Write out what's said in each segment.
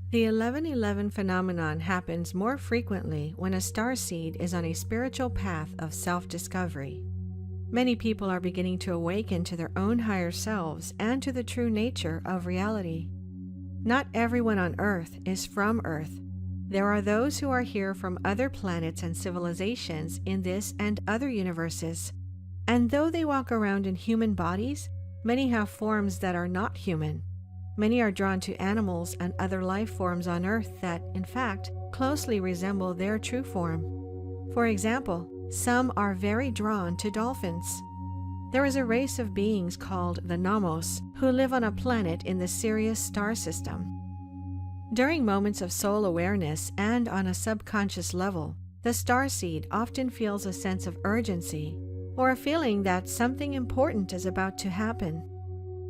The 1111 phenomenon happens more frequently when a starseed is on a spiritual path of self-discovery. Many people are beginning to awaken to their own higher selves and to the true nature of reality. Not everyone on Earth is from Earth. There are those who are here from other planets and civilizations in this and other universes. And though they walk around in human bodies, many have forms that are not human. Many are drawn to animals and other life forms on Earth that, in fact, closely resemble their true form. For example, some are very drawn to dolphins. There is a race of beings called the Nomos who live on a planet in the Sirius star system. During moments of soul awareness and on a subconscious level, the starseed often feels a sense of urgency or a feeling that something important is about to happen.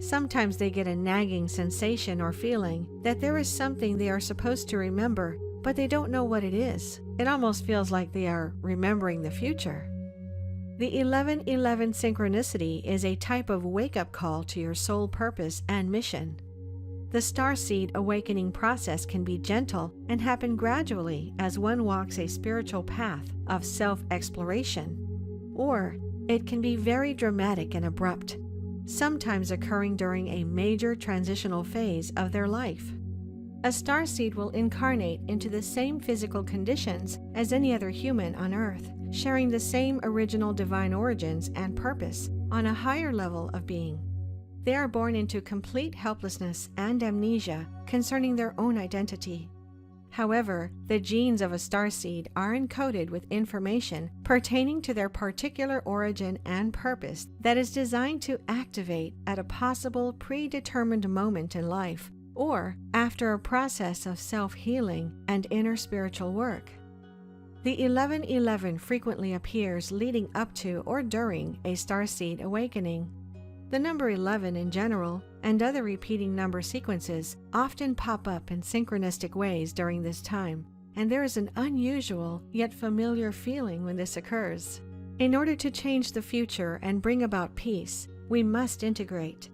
Sometimes they get a nagging sensation or feeling that there is something they are supposed to remember, but they don't know what it is. It almost feels like they are remembering the future. The 1111 synchronicity is a type of wake-up call to your soul purpose and mission. The starseed awakening process can be gentle and happen gradually as one walks a spiritual path of self-exploration, or it can be very dramatic and abrupt, sometimes occurring during a major transitional phase of their life. A starseed will incarnate into the same physical conditions as any other human on Earth, sharing the same original divine origins and purpose on a higher level of being. They are born into complete helplessness and amnesia concerning their own identity. However, the genes of a starseed are encoded with information pertaining to their particular origin and purpose that is designed to activate at a possible predetermined moment in life, or after a process of self-healing and inner spiritual work. The 1111 frequently appears leading up to or during a starseed awakening. The number 11 in general and other repeating number sequences often pop up in synchronistic ways during this time, and there is an unusual yet familiar feeling when this occurs. In order to change the future and bring about peace, we must integrate.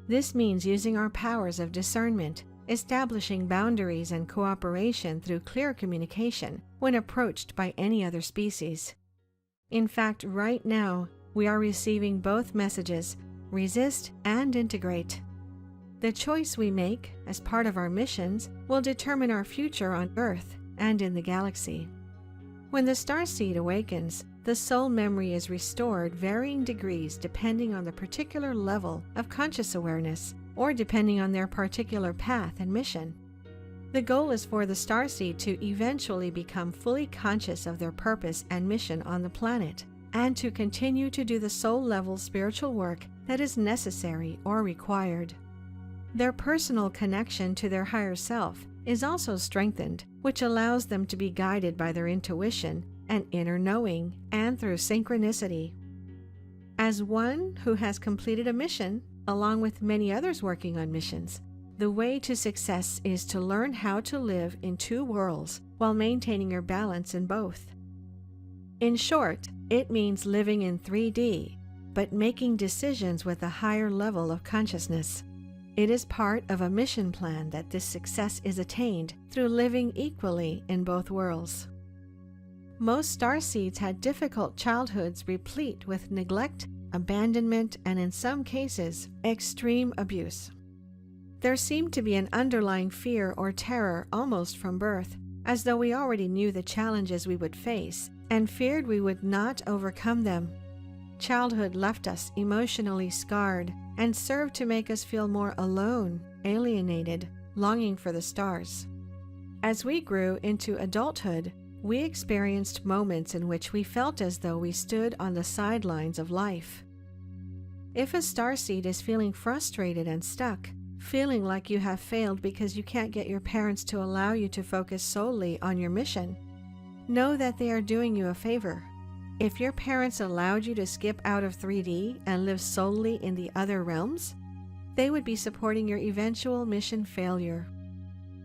This means using our powers of discernment, establishing boundaries and cooperation through clear communication when approached by any other species. In fact, right now, we are receiving both messages: resist and integrate. The choice we make as part of our missions will determine our future on Earth and in the galaxy. When the starseed awakens, the soul memory is restored varying degrees depending on the particular level of conscious awareness or depending on their particular path and mission. The goal is for the starseed to eventually become fully conscious of their purpose and mission on the planet, and to continue to do the soul-level spiritual work that is necessary or required. Their personal connection to their higher self is also strengthened, which allows them to be guided by their intuition and inner knowing and through synchronicity. As one who has completed a mission, along with many others working on missions, the way to success is to learn how to live in two worlds while maintaining your balance in both. In short, it means living in 3D, but making decisions with a higher level of consciousness. It is part of a mission plan that this success is attained through living equally in both worlds. Most starseeds had difficult childhoods replete with neglect, abandonment, and in some cases, extreme abuse. There seemed to be an underlying fear or terror almost from birth, as though we already knew the challenges we would face and feared we would not overcome them. Childhood left us emotionally scarred and served to make us feel more alone, alienated, longing for the stars. As we grew into adulthood, we experienced moments in which we felt as though we stood on the sidelines of life. If a starseed is feeling frustrated and stuck, feeling like you have failed because you can't get your parents to allow you to focus solely on your mission, know that they are doing you a favor. If your parents allowed you to skip out of 3D and live solely in the other realms, they would be supporting your eventual mission failure.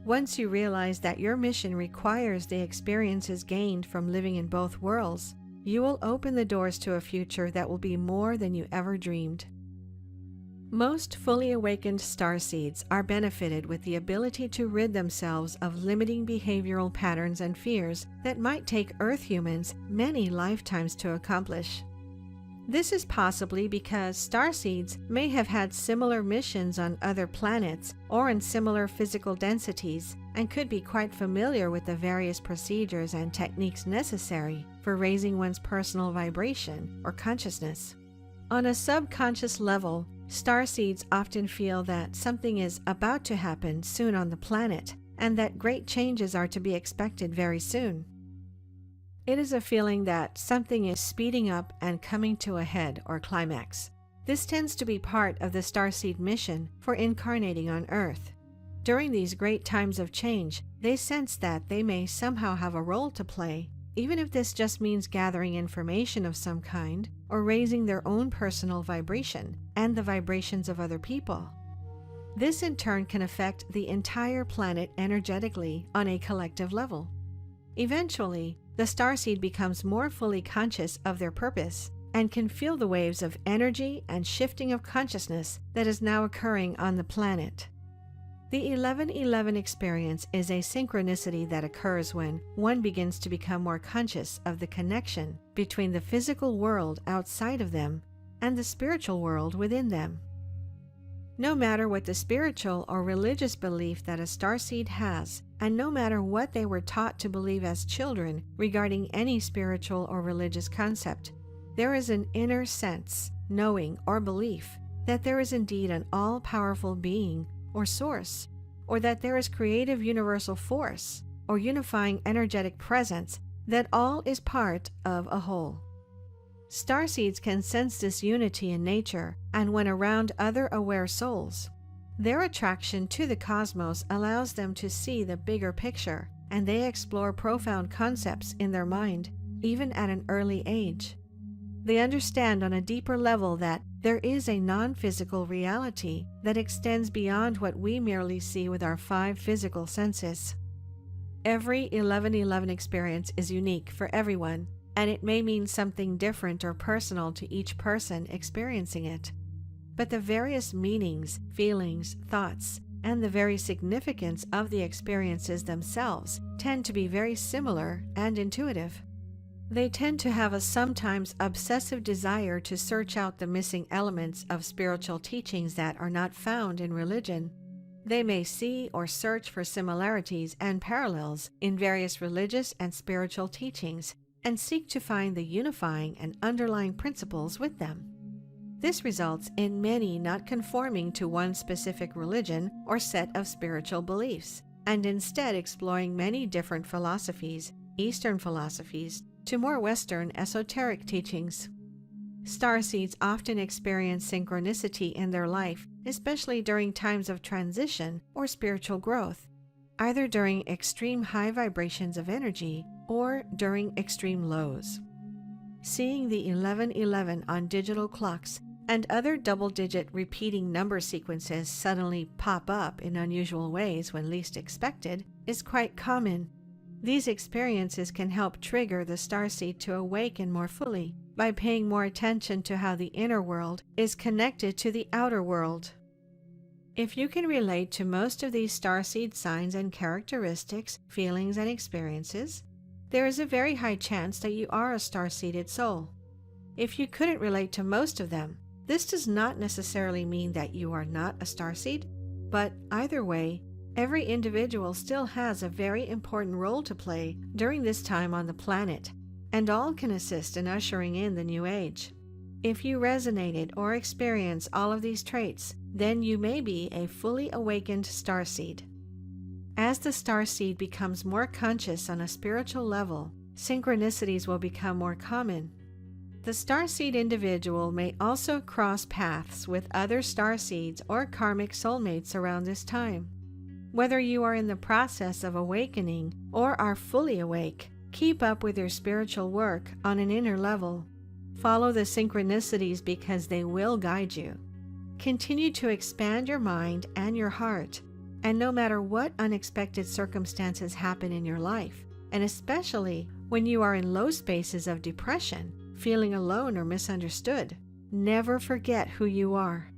Once you realize that your mission requires the experiences gained from living in both worlds, you will open the doors to a future that will be more than you ever dreamed. Most fully awakened starseeds are benefited with the ability to rid themselves of limiting behavioral patterns and fears that might take Earth humans many lifetimes to accomplish. This is possibly because starseeds may have had similar missions on other planets or in similar physical densities and could be quite familiar with the various procedures and techniques necessary for raising one's personal vibration or consciousness. On a subconscious level, starseeds often feel that something is about to happen soon on the planet and that great changes are to be expected very soon. It is a feeling that something is speeding up and coming to a head or climax. This tends to be part of the starseed mission for incarnating on Earth. During these great times of change, they sense that they may somehow have a role to play, even if this just means gathering information of some kind or raising their own personal vibration and the vibrations of other people. This in turn can affect the entire planet energetically on a collective level. Eventually, the starseed becomes more fully conscious of their purpose and can feel the waves of energy and shifting of consciousness that is now occurring on the planet. The 1111 experience is a synchronicity that occurs when one begins to become more conscious of the connection between the physical world outside of them and the spiritual world within them. No matter what the spiritual or religious belief that a starseed has, and no matter what they were taught to believe as children regarding any spiritual or religious concept, there is an inner sense, knowing, or belief that there is indeed an all-powerful being or source, or that there is creative universal force or unifying energetic presence, that all is part of a whole. Starseeds can sense this unity in nature and when around other aware souls. Their attraction to the cosmos allows them to see the bigger picture, and they explore profound concepts in their mind, even at an early age. They understand on a deeper level that there is a non-physical reality that extends beyond what we merely see with our 5 physical senses. Every 1111 experience is unique for everyone, and it may mean something different or personal to each person experiencing it. But the various meanings, feelings, thoughts, and the very significance of the experiences themselves tend to be very similar and intuitive. They tend to have a sometimes obsessive desire to search out the missing elements of spiritual teachings that are not found in religion. They may see or search for similarities and parallels in various religious and spiritual teachings and seek to find the unifying and underlying principles with them. This results in many not conforming to one specific religion or set of spiritual beliefs, and instead exploring many different philosophies, Eastern philosophies, to more Western esoteric teachings. Starseeds often experience synchronicity in their life, especially during times of transition or spiritual growth, either during extreme high vibrations of energy or during extreme lows. Seeing the 1111 on digital clocks and other double-digit repeating number sequences suddenly pop up in unusual ways when least expected is quite common. These experiences can help trigger the starseed to awaken more fully by paying more attention to how the inner world is connected to the outer world. If you can relate to most of these starseed signs and characteristics, feelings, and experiences, there is a very high chance that you are a starseeded soul. If you couldn't relate to most of them, this does not necessarily mean that you are not a starseed, but either way, every individual still has a very important role to play during this time on the planet, and all can assist in ushering in the new age. If you resonated or experience all of these traits, then you may be a fully awakened starseed. As the starseed becomes more conscious on a spiritual level, synchronicities will become more common. The starseed individual may also cross paths with other starseeds or karmic soulmates around this time. Whether you are in the process of awakening or are fully awake, keep up with your spiritual work on an inner level. Follow the synchronicities because they will guide you. Continue to expand your mind and your heart, and no matter what unexpected circumstances happen in your life, and especially when you are in low spaces of depression, feeling alone or misunderstood, never forget who you are.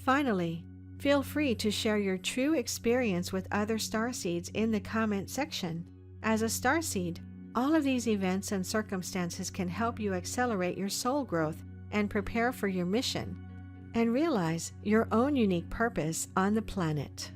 Finally, feel free to share your true experience with other starseeds in the comment section. As a starseed, all of these events and circumstances can help you accelerate your soul growth and prepare for your mission, and realize your own unique purpose on the planet.